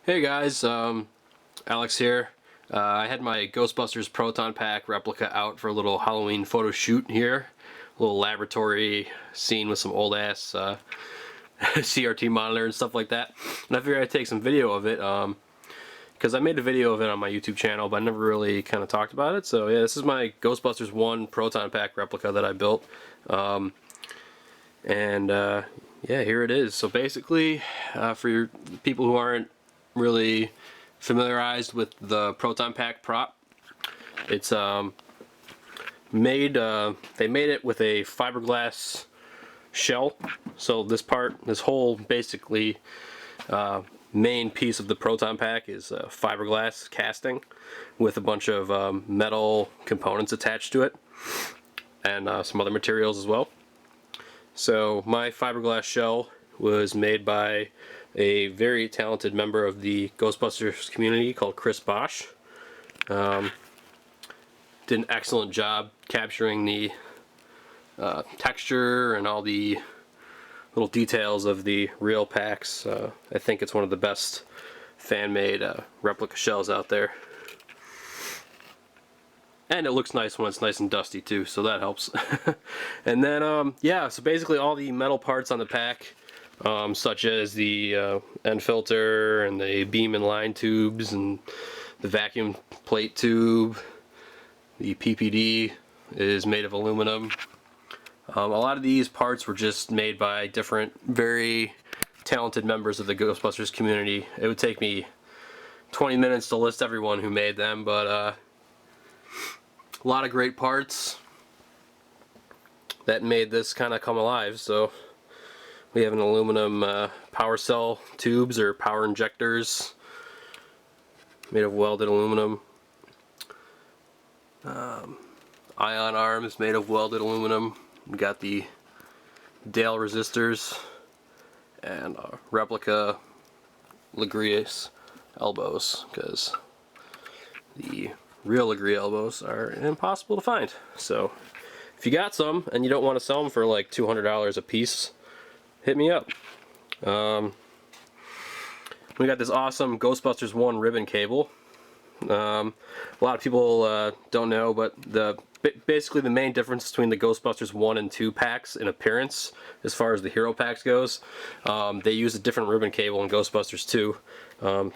Hey guys, Alex here. I had my Ghostbusters Proton Pack replica out for a little Halloween photo shoot here. A little laboratory scene with some old ass CRT monitor and stuff like that. And I figured I'd take some video of it because I made a video of it on my YouTube channel, but I never really kind of talked about it. So yeah, this is my Ghostbusters 1 Proton Pack replica that I built. Yeah, here it is. So basically, for your people who aren't really familiarized with the Proton Pack prop, it's made they made it with a fiberglass shell. So this whole basically main piece of the Proton Pack is fiberglass casting with a bunch of metal components attached to it and some other materials as well. So my fiberglass shell was made by a very talented member of the Ghostbusters community called Chris Bosch. Did an excellent job capturing the texture and all the little details of the real packs. I think it's one of the best fan-made replica shells out there. And it looks nice when it's nice and dusty too, so that helps. And then, yeah, so basically all the metal parts on the pack, such as the end filter and the beam and line tubes and the vacuum plate tube, the PPD is made of aluminum. A lot of these parts were just made by different, very talented members of the Ghostbusters community. It would take me 20 minutes to list everyone who made them, but a lot of great parts that made this kind of come alive. So we have an aluminum power cell tubes or power injectors made of welded aluminum. Ion arms made of welded aluminum. We got the Dale resistors and replica Legris elbows, because the real Legris elbows are impossible to find. So if you got some and you don't want to sell them for like $200 a piece, hit me up. We got this awesome Ghostbusters 1 ribbon cable. A lot of people don't know, but basically the main difference between the Ghostbusters 1 and 2 packs in appearance, as far as the hero packs goes, they use a different ribbon cable in Ghostbusters 2.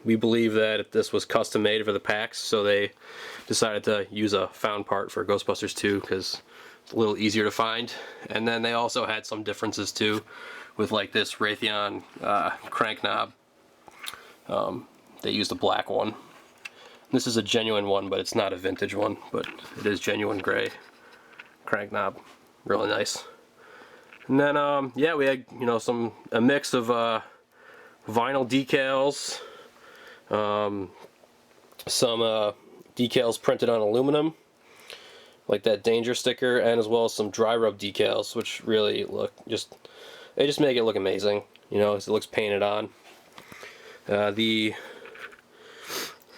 We believe that this was custom made for the packs, so they decided to use a found part for Ghostbusters 2 because it's a little easier to find. And then they also had some differences too, with like this Raytheon crank knob. They used a black one. This is a genuine one, but it's not a vintage one, but it is genuine gray crank knob. Really nice. And then yeah, we had a mix of vinyl decals. Some decals printed on aluminum, like that danger sticker, and as well as some dry rub decals, which really they just make it look amazing, as it looks painted on. The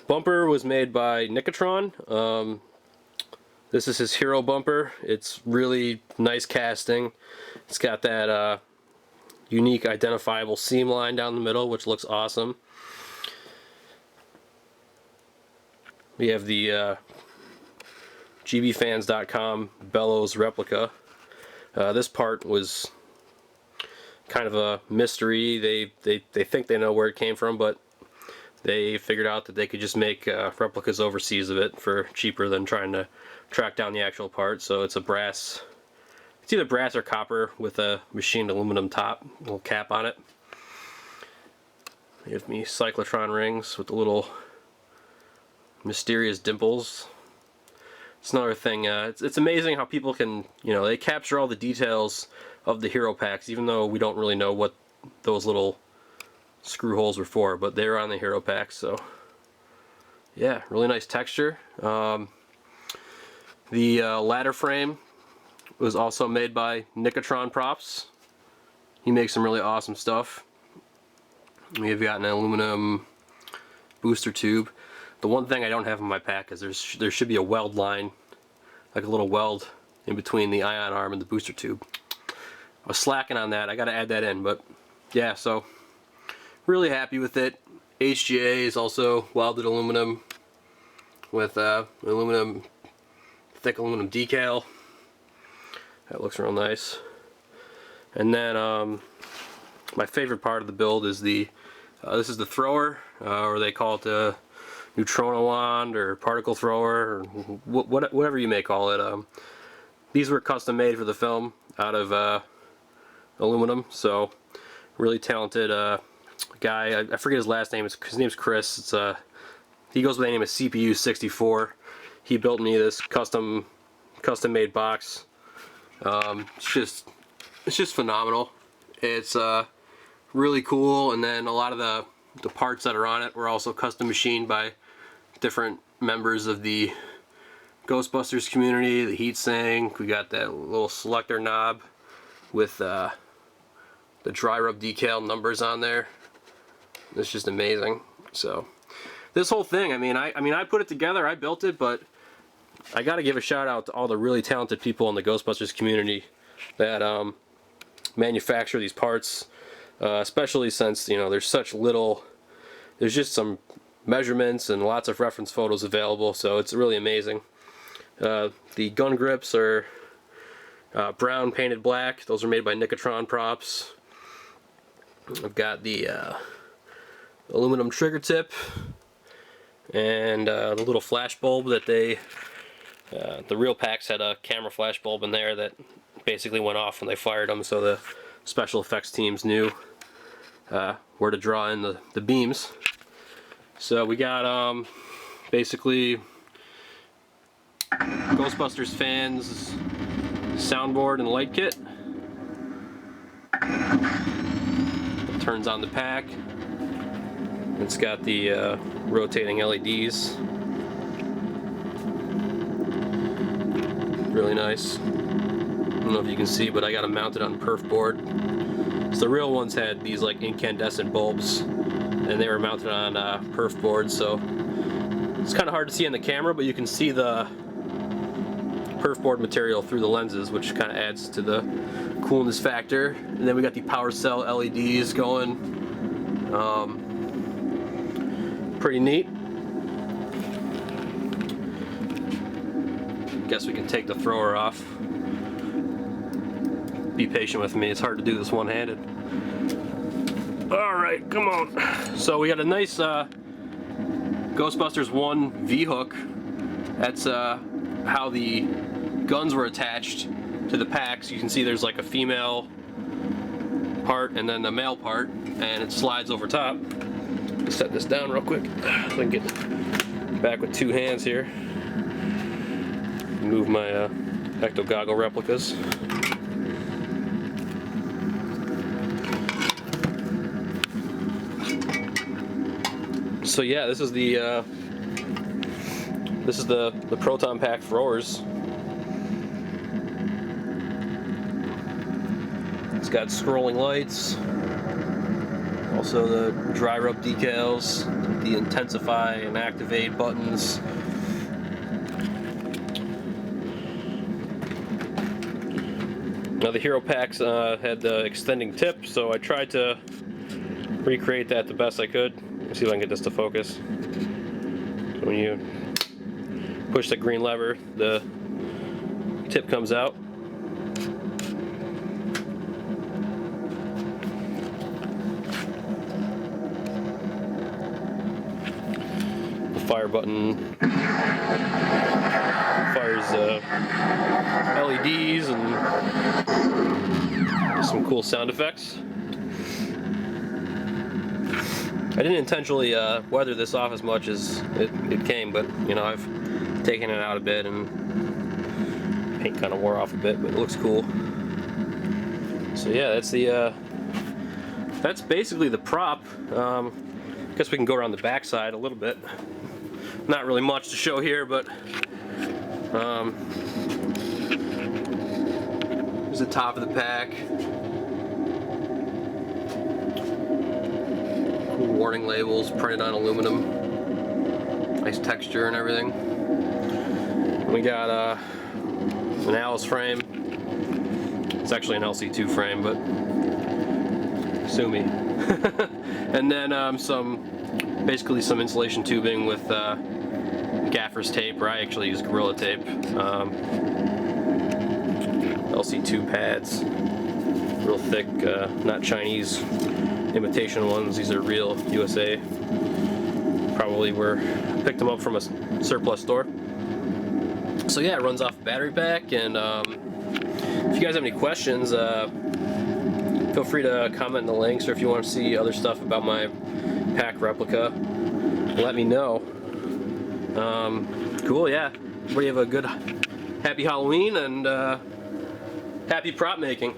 bumper was made by Nicotron. This is his hero bumper. It's really nice casting. It's got that unique identifiable seam line down the middle, which looks awesome. We have the gbfans.com bellows replica. This part was kind of a mystery. They think they know where it came from, but they figured out that they could just make replicas overseas of it for cheaper than trying to track down the actual part. So it's it's either brass or copper with a machined aluminum top, little cap on it. They have me cyclotron rings with the little mysterious dimples. It's another thing. It's amazing how people can, they capture all the details of the hero packs, even though we don't really know what those little screw holes were for, but they're on the hero packs. So yeah, really nice texture. The ladder frame was also made by Nicotron Props. He makes some really awesome stuff. We have got an aluminum booster tube. The one thing I don't have in my pack is there should be a weld line, like a little weld in between the ion arm and the booster tube. I was slacking on that. I got to add that in, but yeah, so really happy with it. HGA is also welded aluminum with thick aluminum decal. That looks real nice. And then my favorite part of the build is this is the thrower, or they call it the neutrino wand or particle thrower, or whatever you may call it. These were custom made for the film out of aluminum, so really talented guy. I forget his last name. His name's Chris. He goes by the name of CPU64. He built me this custom made box. It's just phenomenal. It's really cool, and then a lot of the parts that are on it were also custom machined by different members of the Ghostbusters community. The heat sink, we got that little selector knob with the dry rub decal numbers on there. It's just amazing. So this whole thing, I mean I put it together, I built it, but I got to give a shout out to all the really talented people in the Ghostbusters community that manufacture these parts, especially since, you know, there's just some measurements and lots of reference photos available, so it's really amazing. The gun grips are brown painted black. Those are made by Nicotron Props. I've got the aluminum trigger tip and the little flash bulb that the real packs had a camera flash bulb in there that basically went off when they fired them, so the special effects teams knew where to draw in the beams. So we got basically Ghostbusters fans soundboard and light kit. It turns on the pack. It's got the rotating LEDs. Really nice. I don't know if you can see, but I got them mounted on perf board. So the real ones had these like incandescent bulbs, and they were mounted on perf board, so it's kind of hard to see in the camera, but you can see the perf board material through the lenses, which kind of adds to the coolness factor. And then we got the power cell LEDs going. Pretty neat. Guess we can take the thrower off. Be patient with me, it's hard to do this one-handed. Alright, come on. So we got a nice Ghostbusters 1 V-hook. That's how the guns were attached to the packs. You can see there's like a female part and then the male part, and it slides over top. Let's set this down real quick so I can get back with two hands here. Move my ecto goggle replicas. So yeah, this is the Proton pack throwers. It's got scrolling lights, also the dry rub decals, the intensify and activate buttons. Now the hero packs had the extending tip, so I tried to recreate that the best I could. Let's see if I can get this to focus. So when you push the green lever, the tip comes out. The fire button fires LEDs and some cool sound effects. I didn't intentionally weather this off as much as it came, but you know, I've taken it out a bit and paint kind of wore off a bit, but it looks cool. So yeah, that's basically the prop. I guess we can go around the back side a little bit. Not really much to show here, but here's the top of the pack. Cool warning labels printed on aluminum. Nice texture and everything. We got an Alice frame. It's actually an LC2 frame, but sue me. And then basically some insulation tubing with gaffer's tape, or I actually use Gorilla Tape. LC2 pads, real thick, not Chinese imitation ones. These are real USA. Probably picked them up from a surplus store. So yeah, it runs off a battery pack, and if you guys have any questions, feel free to comment in the links, or if you want to see other stuff about my pack replica, let me know. Cool, yeah. Everybody have a good, happy Halloween, and happy prop making.